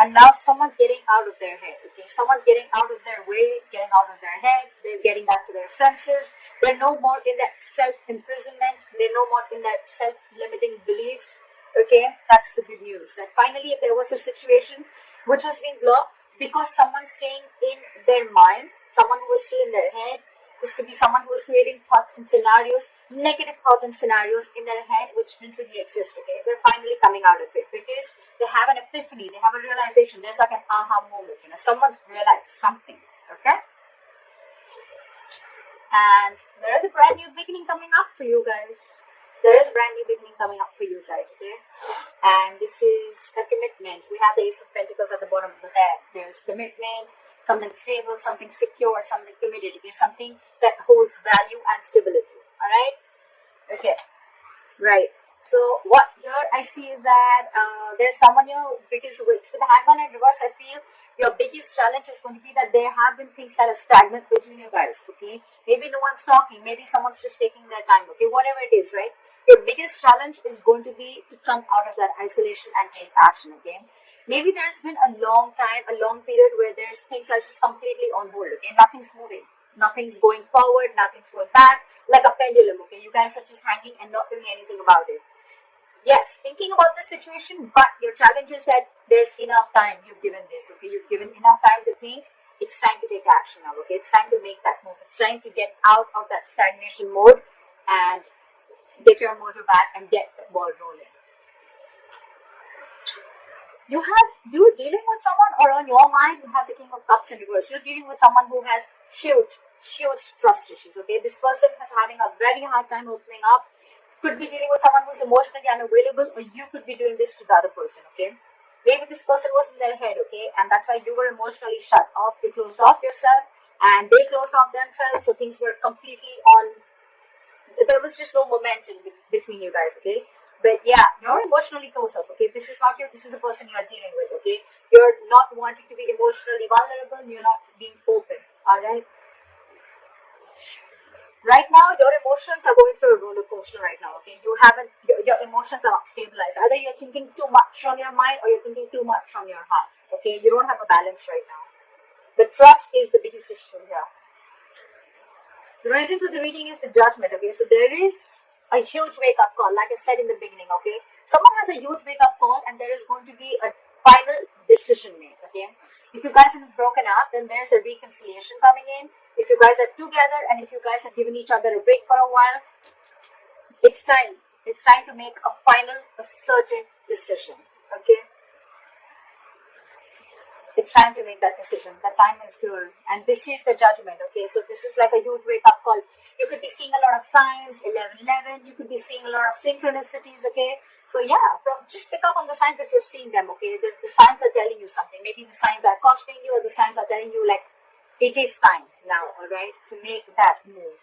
and now someone's getting out of their head, okay? Someone's getting out of their way, getting out of their head, they're getting back to their senses, they're no more in that self-imprisonment, they're no more in that self-limiting beliefs, okay? That's the good news, that finally if there was a situation which was being blocked because someone's staying in their mind, someone who was still in their head, this could be someone who was creating thoughts and scenarios, negative thoughts and scenarios in their head which didn't really exist, okay? They're finally coming out of it because they have an epiphany, they have a realization, there's like an aha moment, someone's realized something, okay? And there is a brand new beginning coming up for you guys. There is a brand new beginning coming up for you guys, okay? And this is a commitment. We have the Ace of Pentacles at the bottom of the deck. There's commitment, something stable, something secure, something committed, okay? Something that holds value and stability, alright? Okay, right. So what here I see is that there's someone here, because with the Hangman in reverse, I feel your biggest challenge is going to be that there have been things that are stagnant between you guys, okay? Maybe no one's talking, maybe someone's just taking their time, okay? Whatever it is, right? Your biggest challenge is going to be to come out of that isolation and take action, okay? Maybe there's been a long time, a long period where there's things are just completely on hold, okay? Nothing's moving. Nothing's going forward, nothing's going back, like a pendulum, okay? You guys are just hanging and not doing anything about it. Yes, thinking about the situation, but your challenge is that there's enough time you've given this, okay? You've given enough time to think. It's time to take action now, okay? It's time to make that move. It's time to get out of that stagnation mode and get your motor back and get the ball rolling. You're dealing with someone, or on your mind, you have the King of Cups in reverse. You're dealing with someone who has huge trust issues, okay? This person is having a very hard time opening up. Could be dealing with someone who's emotionally unavailable, or you could be doing this to the other person, okay? Maybe this person was in their head, okay? And that's why you were emotionally shut off. You closed off yourself, and they closed off themselves, so things were completely on. There was just no momentum between you guys, okay? But yeah, you're emotionally closed off, okay? This is not you, this is the person you are dealing with, okay? You're not wanting to be emotionally vulnerable, you're not being open, alright? Right now, your emotions are going through a roller coaster right now, okay? Your emotions are not stabilized. Either you're thinking too much from your mind or you're thinking too much from your heart, okay? You don't have a balance right now. The trust is the biggest issue here. The reason for the reading is the Judgment, okay? So there is a huge wake-up call, like I said in the beginning, okay? Someone has a huge wake-up call and there is going to be a final decision made, okay? If you guys have broken up, then there's a reconciliation coming in. If you guys are together and if you guys have given each other a break for a while, it's time. It's time to make a final, a certain decision, okay? It's time to make that decision. The time is here. And this is the Judgment, okay? So this is like a huge wake-up call. You could be seeing a lot of signs, 11-11. You could be seeing a lot of synchronicities, okay? So yeah, just pick up on the signs that you're seeing them, okay? The signs are telling you something. Maybe the signs are cautioning you, or the signs are telling you, like, it is time now, alright, to make that move.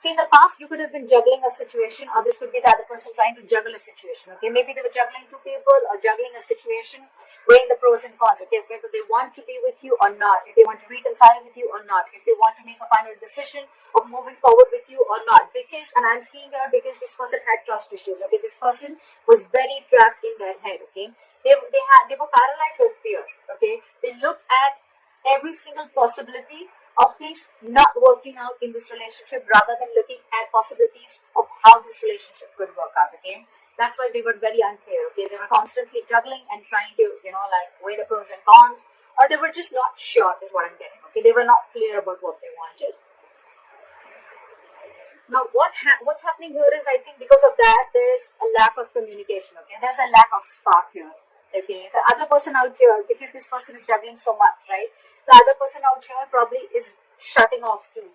See, in the past, you could have been juggling a situation, or this could be the other person trying to juggle a situation, okay? Maybe they were juggling two people or juggling a situation, weighing the pros and cons, okay? Whether they want to be with you or not, if they want to reconcile with you or not, if they want to make a final decision of moving forward with you or not. Because, and I'm seeing here, because this person had trust issues, okay? This person was very trapped in their head, okay? They were paralyzed with fear, okay? They looked at every single possibility of things not working out in this relationship rather than looking at possibilities of how this relationship could work out, okay? That's why they were very unclear, okay? They were constantly juggling and trying to, like, weigh the pros and cons, or they were just not sure is what I'm getting, okay? They were not clear about what they wanted. Now, what's happening here is, I think because of that, there is a lack of communication, okay? There's a lack of spark here, okay? The other person out here, because this person is juggling so much, right? The other person out here probably is shutting off too.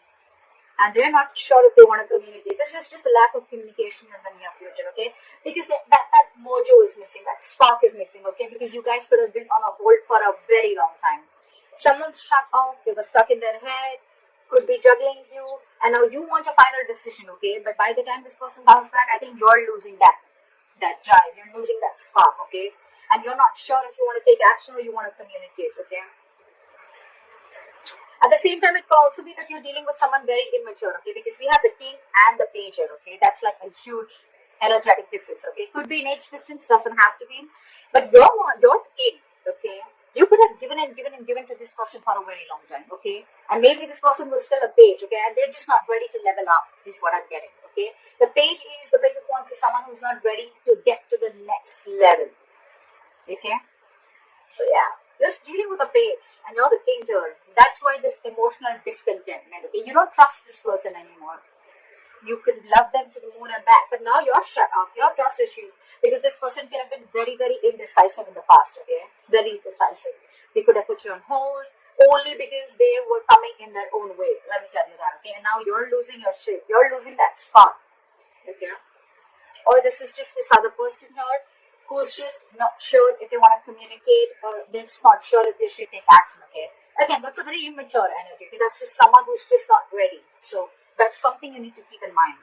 And they're not sure if they want to communicate. This is just a lack of communication in the near future, okay? Because that mojo is missing, that spark is missing, okay? Because you guys could have been on a hold for a very long time. Someone's shut off, they were stuck in their head, could be juggling you, and now you want a final decision, okay? But by the time this person comes back, I think you're losing that drive, you're losing that spark, okay? And you're not sure if you want to take action or you want to communicate, okay? At the same time, it could also be that you're dealing with someone very immature, okay? Because we have the King and the Page here, okay? That's like a huge energetic difference, okay? Could be an age difference, doesn't have to be. But you're the king, okay? You could have given to this person for a very long time, okay? And maybe this person was still a page, okay? And they're just not ready to level up, is what I'm getting, okay? The page of wands is someone who's not ready to get to the next level, okay? So yeah, just dealing with a page, and you're the king here. That's why this emotional discontentment, okay? You don't trust this person anymore. You could love them to the moon and back, but now you're shut off. You have trust issues because this person could have been very, very indecisive in the past, okay? Very indecisive. They could have put you on hold only because they were coming in their own way. Let me tell you that, okay? And now you're losing your shit. You're losing that spark, okay? Or this is just this other person here who's just not sure if they want to communicate, or they're just not sure if they should take action, okay? Again, that's a very immature energy, okay? That's just someone who's just not ready. So that's something you need to keep in mind.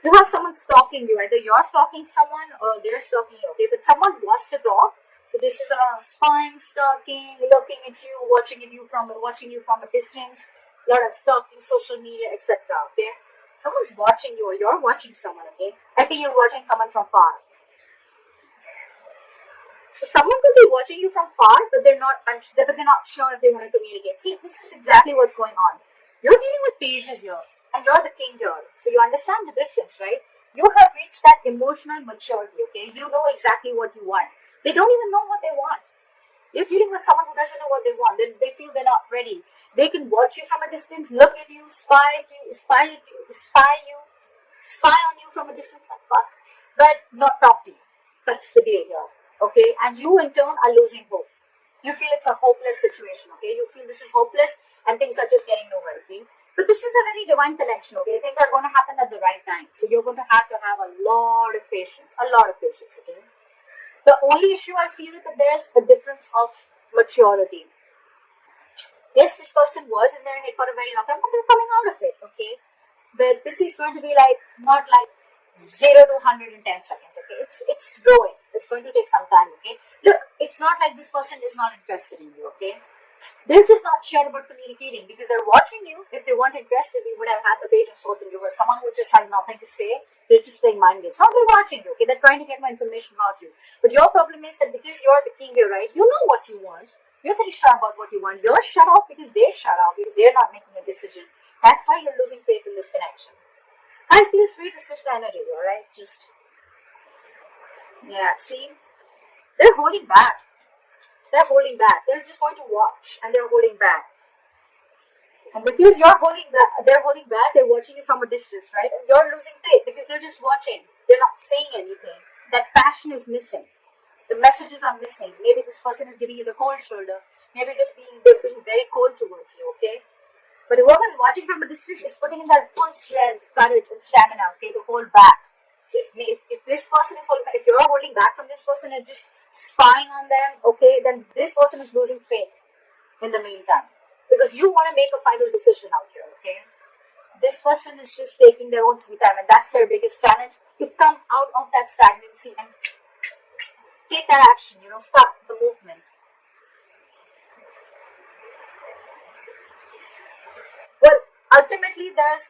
You have someone stalking you. Either you're stalking someone or they're stalking you, okay? But someone wants to talk. So this is a lot of spying, stalking, looking at you, watching you from a distance. A lot of stalking, social media, etc. Okay? Someone's watching you, or you're watching someone, okay? I think you're watching someone from far. So someone could be watching you from far, but they're not sure if they want to communicate. See, this is exactly what's going on. You're dealing with pages here, and you're the king here. So you understand the difference, right? You have reached that emotional maturity, okay? You know exactly what you want. They don't even know what they want. You're dealing with someone who doesn't know what they want. They feel they're not ready. They can watch you from a distance, look at you, spy on you from a distance, but not talk to you. That's the deal here, okay? And you, in turn, are losing hope. You feel it's a hopeless situation, okay? You feel this is hopeless and things are just getting nowhere, okay? But this is a very divine connection, okay? Things are going to happen at the right time. So you're going to have a lot of patience, okay? The only issue I see is that there's a difference of maturity. Yes, this person was in their head for a very long time, but they're coming out of it, okay? But this is going to be not like 0 to 110 seconds, okay? It's growing. It's going to take some time, okay? Look, it's not like this person is not interested in you, okay? They're just not sure about communicating because they're watching you. If they weren't interested, we would have had the page of swords and you were someone who just has nothing to say. They're just playing mind games. Now they're watching you, okay? They're trying to get more information about you. But your problem is that because you're the king here, right? You know what you want. You're very sure about what you want. You're shut off because they're shut off because they're not making a decision. That's why you're losing faith in this connection. Guys, feel free to switch the energy, alright? See? They're holding back. They're just going to watch and they're holding back. And because they're holding back, they're watching you from a distance, right? And you're losing faith because they're just watching. They're not saying anything. That passion is missing. The messages are missing. Maybe this person is giving you the cold shoulder. Maybe they're being very cold towards you, okay? But whoever's watching from a distance is putting in their full strength, courage, and stamina, okay, to hold back. So if this person is holding back, if you're holding back from this person and just spying on them, okay, then this person is losing faith in the meantime. Because you want to make a final decision out here, okay? This person is just taking their own sweet time, and that's their biggest challenge, to come out of that stagnancy and take that action, start the movement. Well, ultimately, I'm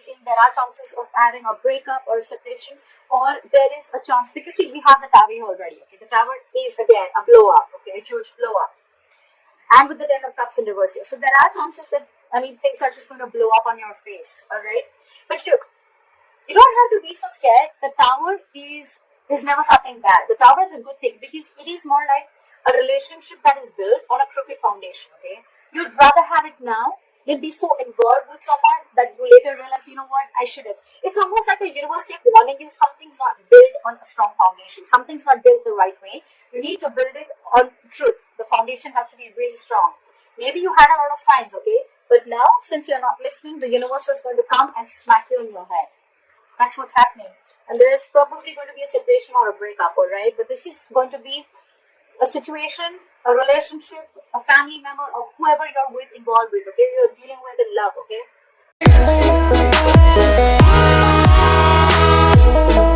seeing there are chances of having a breakup or a separation, or there is a chance, because see, we have the tower here already, okay? The tower is, again, a blow up, okay? A huge blow up. And with the 10 of cups in reverse here. So there are chances that, things are just going to blow up on your face, alright? But look, you don't have to be so scared. The tower is never something bad. The tower is a good thing because it is more like a relationship that is built on a crooked foundation, okay? You'd rather have it now than be so involved with someone that you later realize, you know what, I should have. It's almost like the universe kept warning you something's not built on a strong foundation. Something's not built the right way. You need to build it on truth. The foundation has to be really strong. Maybe you had a lot of signs, okay? But now, since you're not listening, the universe is going to come and smack you in your head. That's what's happening. And there is probably going to be a separation or a breakup, alright? But this is going to be a situation, a relationship, a family member, or whoever you're involved with, okay? You're dealing with in love, okay?